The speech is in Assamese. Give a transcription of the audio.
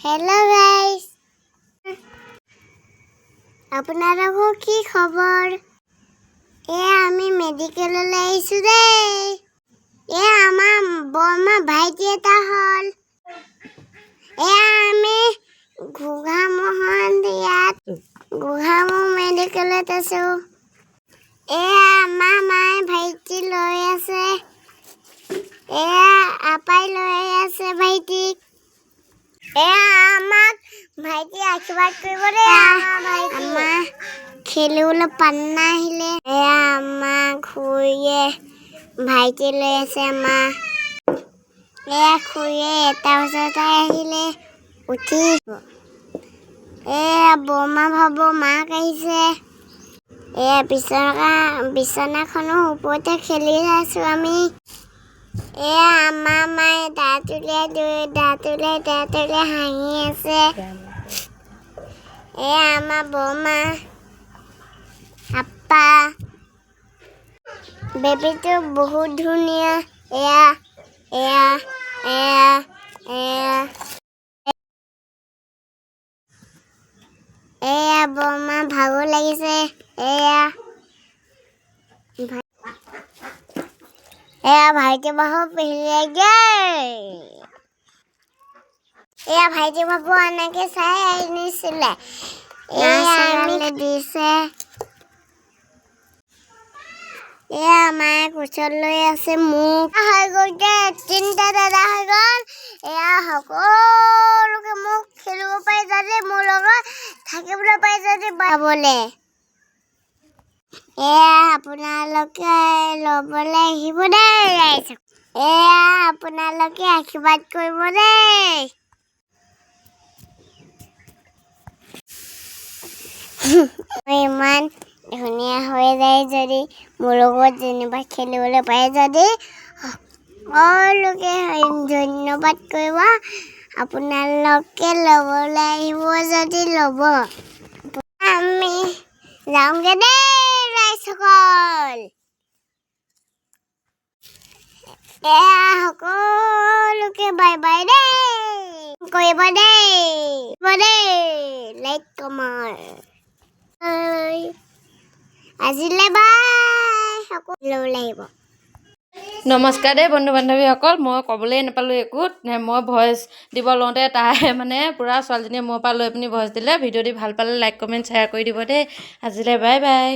हेलो गाइस আপোনালোকৰ কি খবৰ আমি মেডিকেললৈ আহিছো দেই আমাৰ বৰমা ভাইটি এটা হল আমি গোগামুখ মেডিকেলত আছো আমাৰ মায়ে ভাইটি লৈ আছে আপাই লৈ আছে ভাইটিক আমাক ভাইটি আশীৰ্বাদ কৰিব দেই আমাৰ খেলিবলৈ পান্না আহিলে আমাৰ খুৰীয়ে ভাইটি লৈ আছে আমাৰ খুৰীয়ে এটা বজাতে আহিলে উঠি বৰমা ভাব মাক আহিছে বিছনাখনৰ ওপৰতে খেলি আছো আমি আমাৰ মায়ে দাঁত উলিয়াই হাঁহি আছে আমাৰ বৰমা আপা বেবীটো বহুত ধুনীয়া বৰমা ভাগৰ লাগিছে ভাইটি বাহু পিহিলে ভাইটি বাবু এনেকে চাই আনিছিলে দিছে মায়ে কোচত লৈ আছে মোক হৈ গ'ল তিনিটা দাদা হৈ গ'ল সকলোকে মোক খেলিব পাৰি যদি মোৰ লগত থাকিবলৈ পাৰি যদি বাবলে আপোনালোকে ল'বলৈ আহিব দেই আপোনালোকে আশীৰ্বাদ কৰিব দেই ইমান ধুনীয়া হৈ যায় যদি মোৰ লগত যেনিবা খেলিবলৈ পায় যদি সকলোকে ধন্যবাদ কৰিব আপোনালোকে ল'বলৈ আহিব যদি ল'ব আমি যাওঁগে দেই ৰাইজসকল সকলোকে বাই বাই দেই কৰিব দেই লাইক কমেণ্ট আজিলে বাই সকলো লাগিব নমস্কাৰ দেই বন্ধু বান্ধৱীসকল মই ক'বলৈ নাপালোঁ একো মই ভইচ দিব লওঁতে তাই মানে পূৰা ছোৱালীজনীয়ে মোৰ পৰা লৈ পিনি ভইচ দিলে ভিডিঅ' দি ভাল পালে লাইক কমেণ্ট শ্বেয়াৰ কৰি দিব দেই আজিলৈ বাই বাই